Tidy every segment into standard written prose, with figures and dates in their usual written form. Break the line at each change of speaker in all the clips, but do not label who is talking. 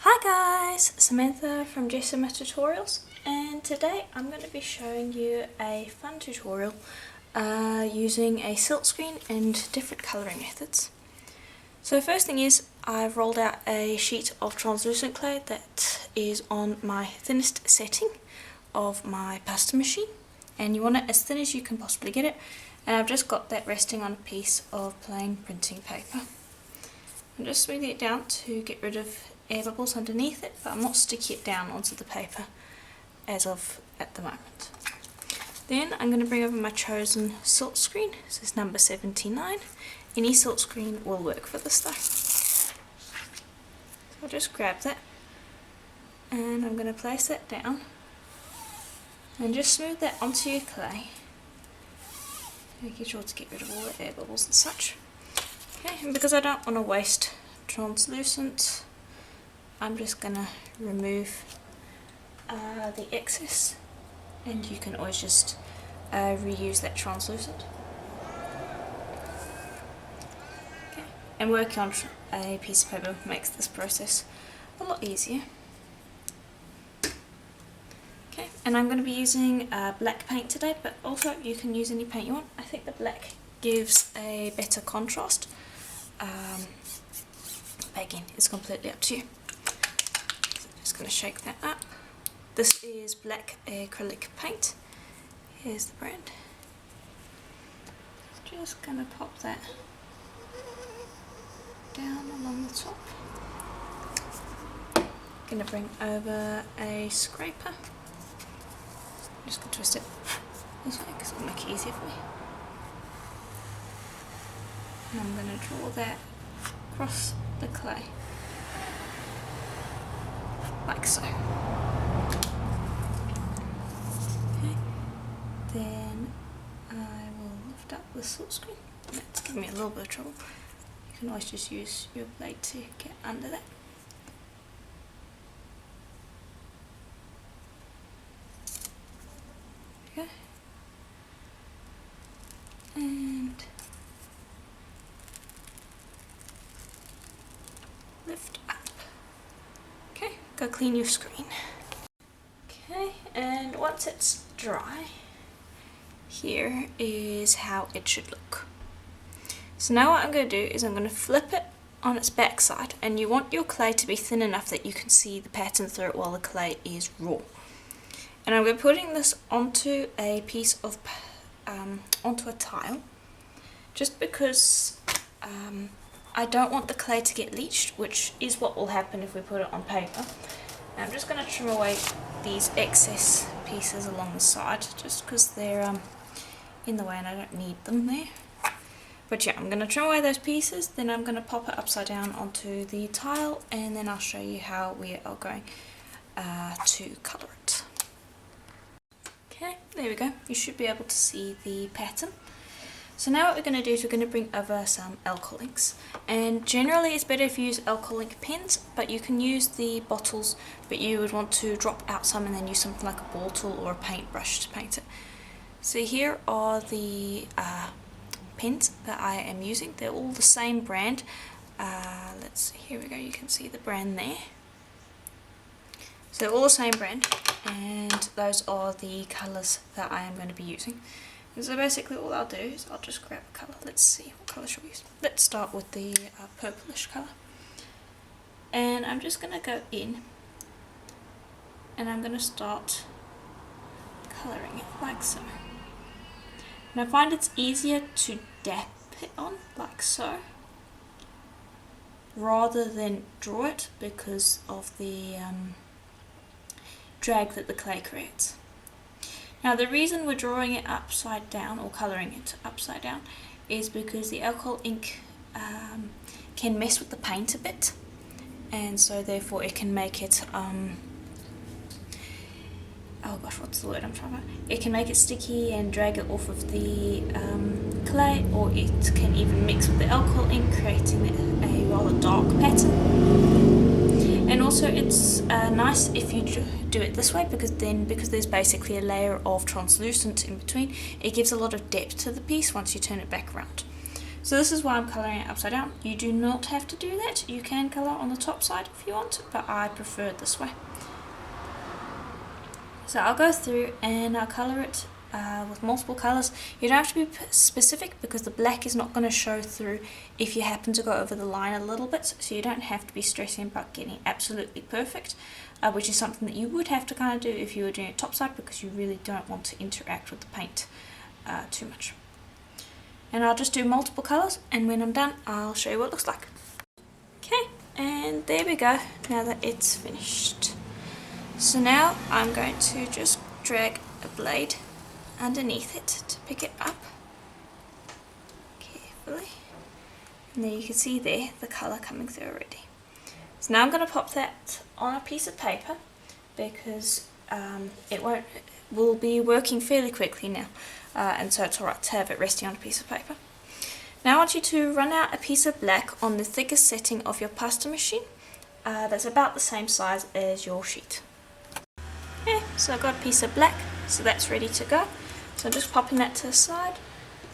Hi guys, Samantha from Jessima Tutorials, and today I'm going to be showing you a fun tutorial using a silkscreen and different colouring methods. So first thing is, I've rolled out a sheet of translucent clay that is on my thinnest setting of my pasta machine, and you want it as thin as you can possibly get it, and I've just got that resting on a piece of plain printing paper. I'm just smoothing it down to get rid of air bubbles underneath it, but I'm not sticking it down onto the paper as of at the moment. Then I'm going to bring over my chosen silkscreen. This is number 79. Any silkscreen will work for this though. So I'll just grab that and I'm going to place that down and just smooth that onto your clay, making sure to get rid of all the air bubbles and such. Okay, and because I don't want to waste translucent, I'm just going to remove the excess, and you can always just reuse that translucent. Okay. And working on a piece of paper makes this process a lot easier. Okay, and I'm going to be using black paint today, but also you can use any paint you want. I think the black gives a better contrast. But again, it's completely up to you. So I'm just going to shake that up. This is black acrylic paint. Here's the brand. Just going to pop that down along the top. Going to bring over a scraper. I'm just going to twist it this way because it'll make it easier for me. And I'm going to draw that across the clay, like so. Okay. Then I will lift up the silkscreen. That's giving me a little bit of trouble. You can always just use your blade to get under that. There we go. And lift up. Okay, go clean your screen. Okay, and once it's dry, here is how it should look. So now what I'm going to do is I'm going to flip it on its back side, and you want your clay to be thin enough that you can see the pattern through it while the clay is raw. And I'm going to be putting this onto a piece of onto a tile, just because I don't want the clay to get leached, which is what will happen if we put it on paper. And I'm just going to trim away these excess pieces along the side, just because they're in the way and I don't need them there. But yeah, I'm going to trim away those pieces, then I'm going to pop it upside down onto the tile, and then I'll show you how we are going to colour it. Okay, there we go. You should be able to see the pattern. So now what we're going to do is we're going to bring over some alcohol inks, and generally it's better if you use alcohol ink pens, but you can use the bottles, but you would want to drop out some and then use something like a ball tool or a paintbrush to paint it. So here are the pens that I am using. They're all the same brand. Here we go, you can see the brand there. So all the same brand, and those are the colours that I am going to be using. So basically all I'll do is I'll just grab a colour. Let's see, what colour shall we use? Let's start with the purplish colour. And I'm just going to go in and I'm going to start colouring it like so. And I find it's easier to dab it on like so, rather than draw it, because of the drag that the clay creates. Now the reason we're drawing it upside down, or colouring it upside down, is because the alcohol ink can mess with the paint a bit, and so therefore it can make it, oh gosh, what's the word I'm trying to find? It can make it sticky and drag it off of the clay, or it can even mix with the alcohol ink, creating a rather dark pattern. And also it's nice if you do it this way, because there's basically a layer of translucent in between, it gives a lot of depth to the piece once you turn it back around. So this is why I'm colouring it upside down. You do not have to do that. You can colour on the top side if you want, but I prefer it this way. So I'll go through and I'll colour it with multiple colours. You don't have to be specific because the black is not going to show through if you happen to go over the line a little bit, so you don't have to be stressing about getting absolutely perfect, which is something that you would have to kind of do if you were doing it topside, because you really don't want to interact with the paint too much. And I'll just do multiple colours, and when I'm done I'll show you what it looks like. Okay, and there we go, now that it's finished. So now I'm going to just drag a blade underneath it to pick it up carefully, and there you can see there the colour coming through already. So now I'm going to pop that on a piece of paper because will be working fairly quickly now, and so it's alright to have it resting on a piece of paper. Now I want you to run out a piece of black on the thickest setting of your pasta machine that's about the same size as your sheet. Okay, so I've got a piece of black, so that's ready to go. So I'm just popping that to the side.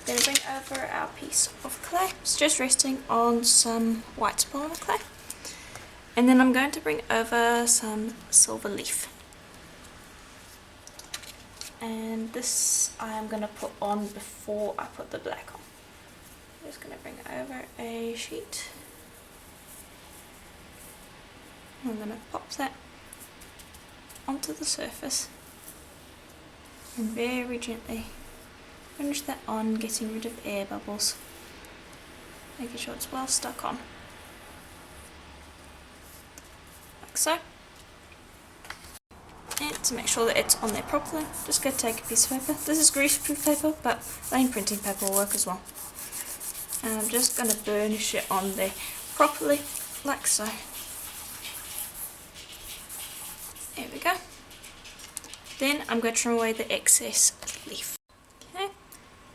Then bring over our piece of clay. It's just resting on some white polymer clay. And then I'm going to bring over some silver leaf. And this I am going to put on before I put the black on. I'm just going to bring over a sheet. I'm going to pop that onto the surface and very gently finish that on, getting rid of air bubbles, making sure it's well stuck on, like so. And to make sure that it's on there properly, just go take a piece of paper. This is greaseproof paper, but plain printing paper will work as well. And I'm just going to burnish it on there properly, like so. There we go. Then I'm going to trim away the excess leaf. Okay.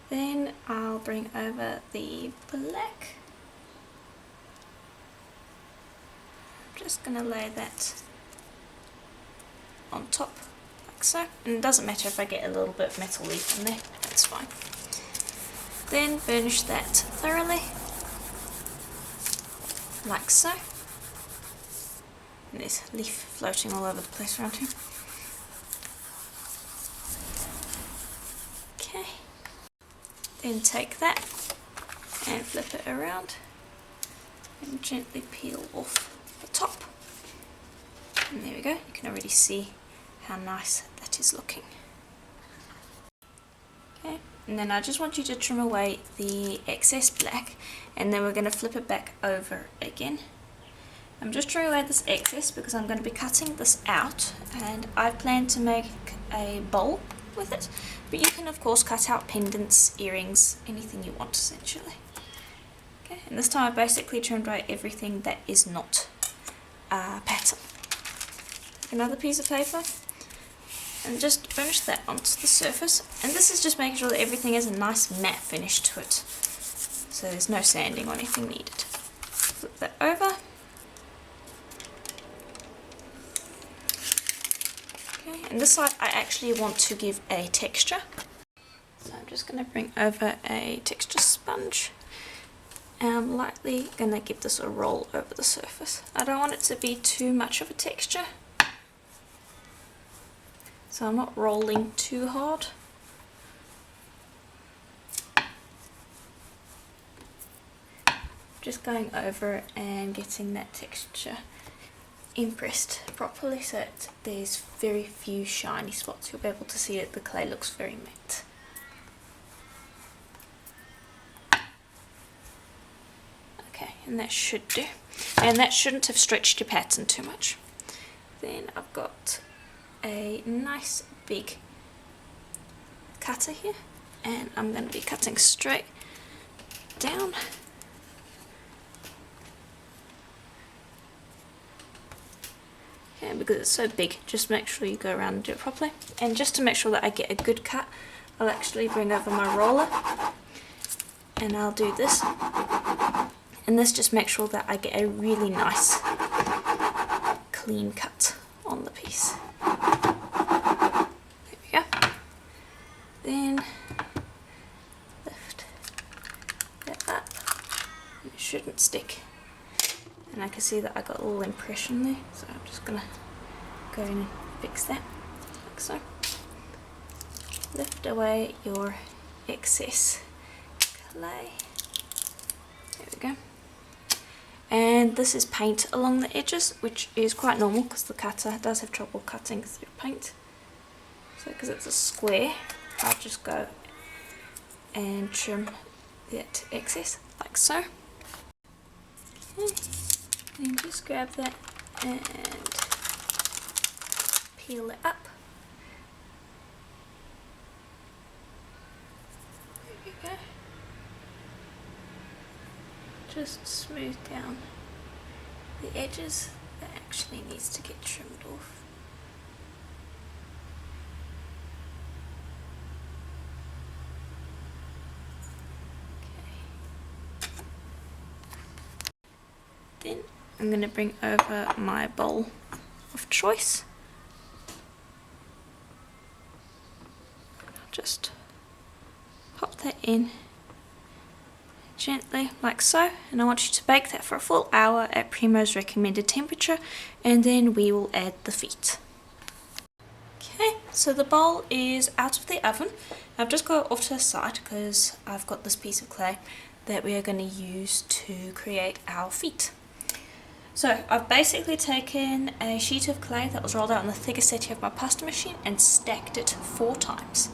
Then I'll bring over the black. I'm just going to lay that on top, like so. And it doesn't matter if I get a little bit of metal leaf in there, that's fine. Then burnish that thoroughly, like so. And there's leaf floating all over the place around here. Okay, then take that and flip it around and gently peel off the top. And there we go, you can already see how nice that is looking. Okay, and then I just want you to trim away the excess black, and then we're going to flip it back over again. I'm just trimming away this excess because I'm going to be cutting this out, and I plan to make a bowl with it, but you can of course cut out pendants, earrings, anything you want essentially. Okay, and this time I basically trimmed away everything that is not pattern. Take another piece of paper and just finish that onto the surface, and this is just making sure that everything has a nice matte finish to it, so there's no sanding or anything needed. Flip that over. And this side I actually want to give a texture, so I'm just going to bring over a texture sponge, and I'm lightly going to give this a roll over the surface. I don't want it to be too much of a texture, so I'm not rolling too hard. Just going over it and getting that texture impressed properly so that there's very few shiny spots. You'll be able to see that the clay looks very matte. Okay, and that should do. And that shouldn't have stretched your pattern too much. Then I've got a nice big cutter here, and I'm going to be cutting straight down. Okay, because it's so big, just make sure you go around and do it properly. And just to make sure that I get a good cut, I'll actually bring over my roller and I'll do this. And this just makes sure that I get a really nice clean cut on the piece. There we go. Then lift that up. shouldn't stick. And I can see that I got a little impression there, so I'm just gonna go in and fix that, like so. Lift away your excess clay. There we go. And this is paint along the edges, which is quite normal because the cutter does have trouble cutting through paint. So because it's a square, I'll just go and trim that excess like so. Okay. And just grab that and peel it up. There we go. Just smooth down the edges that actually needs to get trimmed off. Okay. Then I'm going to bring over my bowl of choice. Just pop that in gently like so, and I want you to bake that for a full hour at Primo's recommended temperature, and then we will add the feet. Okay, so the bowl is out of the oven. I've just got it off to the side because I've got this piece of clay that we are going to use to create our feet. So I've basically taken a sheet of clay that was rolled out on the thicker setting of my pasta machine and stacked it 4 times.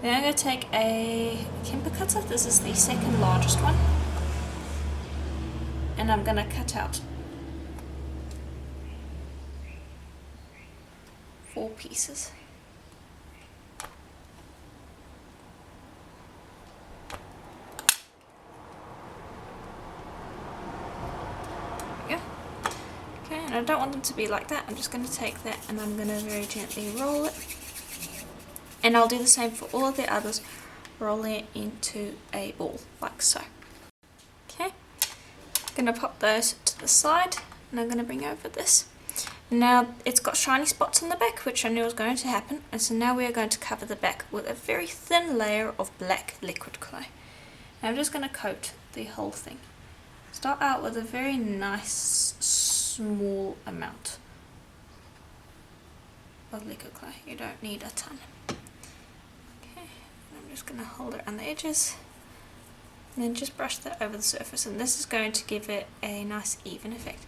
Then I'm going to take a Kemper cutter, this is the second largest one, and I'm going to cut out 4 pieces. There we go. Okay, and I don't want them to be like that, I'm just going to take that and I'm going to very gently roll it. And I'll do the same for all of the others, rolling it into a ball, like so. Okay, I'm going to pop those to the side, and I'm going to bring over this. Now, it's got shiny spots on the back, which I knew was going to happen, and so now we are going to cover the back with a very thin layer of black liquid clay. Now I'm just going to coat the whole thing. Start out with a very nice, small amount of liquid clay. You don't need a ton. I'm just going to hold it on the edges and then just brush that over the surface, and this is going to give it a nice even effect.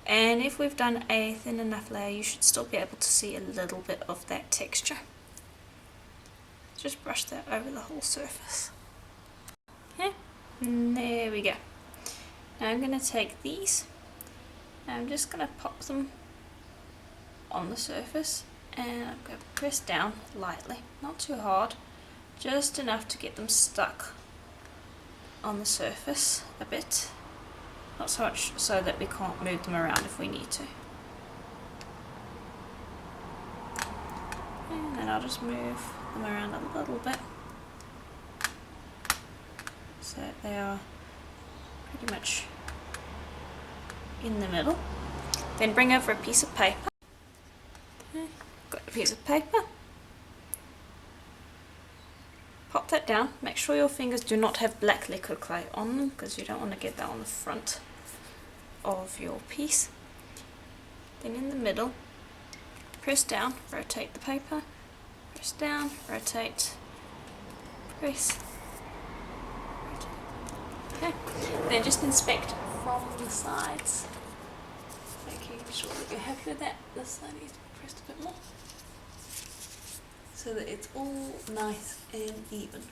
And if we've done a thin enough layer, you should still be able to see a little bit of that texture. Just brush that over the whole surface. Okay, and there we go. Now I'm going to take these and I'm just going to pop them on the surface, and I'm going to press down lightly, not too hard. Just enough to get them stuck on the surface a bit, not so much so that we can't move them around if we need to. And then I'll just move them around a little bit so that they are pretty much in the middle. Then bring over a piece of paper. Okay, got a piece of paper. Pop that down, make sure your fingers do not have black liquid clay on them because you don't want to get that on the front of your piece. Then in the middle, press down, rotate the paper, press down, rotate, press, rotate. Okay, then just inspect from the sides, making sure that you're happy with that. This side needs to be pressed a bit more, so that it's all nice and even.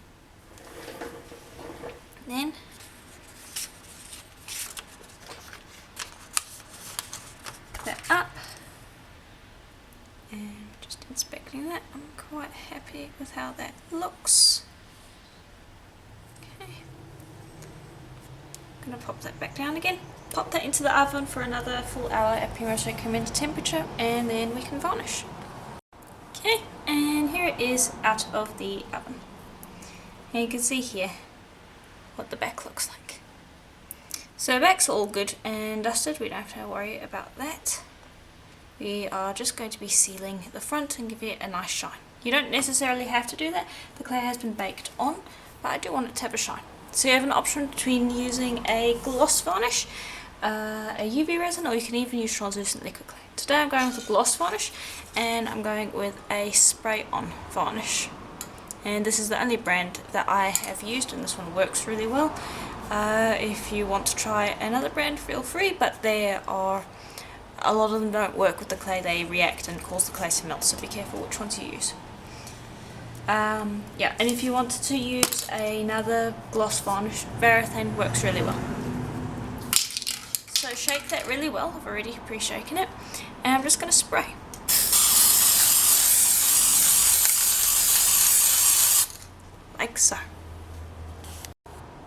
Then that up, and just inspecting that, I'm quite happy with how that looks. Okay, I'm going to pop that back down again, pop that into the oven for another full hour at Primo's recommended temperature, and then we can varnish. Okay, and here it is out of the oven. And you can see here what the back looks like. So the back's all good and dusted, we don't have to worry about that. We are just going to be sealing the front and give it a nice shine. You don't necessarily have to do that, the clay has been baked on, but I do want it to have a shine. So you have an option between using a gloss varnish, a UV resin, or you can even use translucent liquid clay. Today I'm going with a gloss varnish, and I'm going with a spray-on varnish. And this is the only brand that I have used, and this one works really well. If you want to try another brand, feel free, but there are a lot of them don't work with the clay. They react and cause the clay to melt, so be careful which ones you use. Yeah, and if you wanted to use another gloss varnish, Varnishing works really well. So shake that really well. I've already pre-shaken it, and I'm just going to spray. Like so.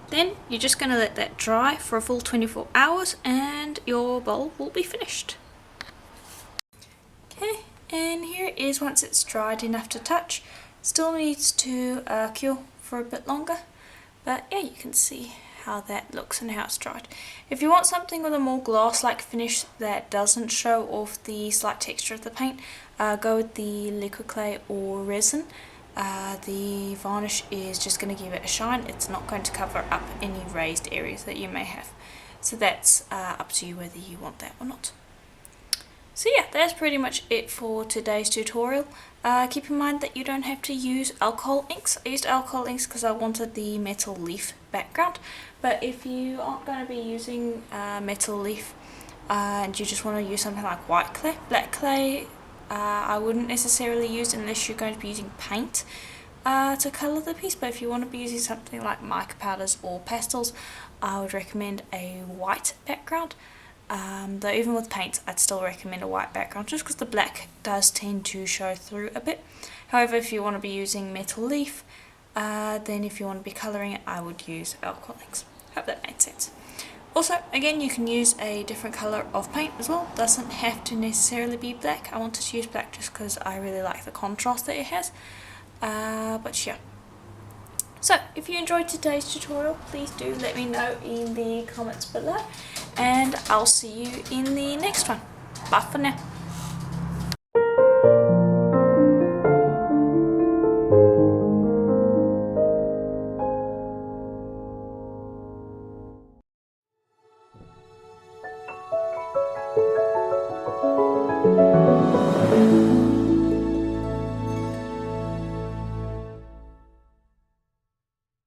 Then you're just going to let that dry for a full 24 hours and your bowl will be finished. Okay, and here it is once it's dried enough to touch. Still needs to cure for a bit longer, but yeah, you can see how that looks and how it's dried. If you want something with a more glass-like finish that doesn't show off the slight texture of the paint, go with the liquid clay or resin. The varnish is just going to give it a shine. It's not going to cover up any raised areas that you may have. So that's up to you whether you want that or not. So yeah, that's pretty much it for today's tutorial. Keep in mind that you don't have to use alcohol inks. I used alcohol inks because I wanted the metal leaf background, but if you aren't going to be using metal leaf and you just want to use something like white clay, black clay, I wouldn't necessarily use unless you're going to be using paint to colour the piece. But if you want to be using something like mica powders or pastels, I would recommend a white background. Though even with paints, I'd still recommend a white background just because the black does tend to show through a bit. However, if you want to be using metal leaf, then if you want to be colouring it, I would use alcohol inks. Hope that made sense. Also, again, you can use a different colour of paint as well. Doesn't have to necessarily be black. I wanted to use black just because I really like the contrast that it has. But yeah. So, if you enjoyed today's tutorial, please do let me know in the comments below. And I'll see you in the next one. Bye for now.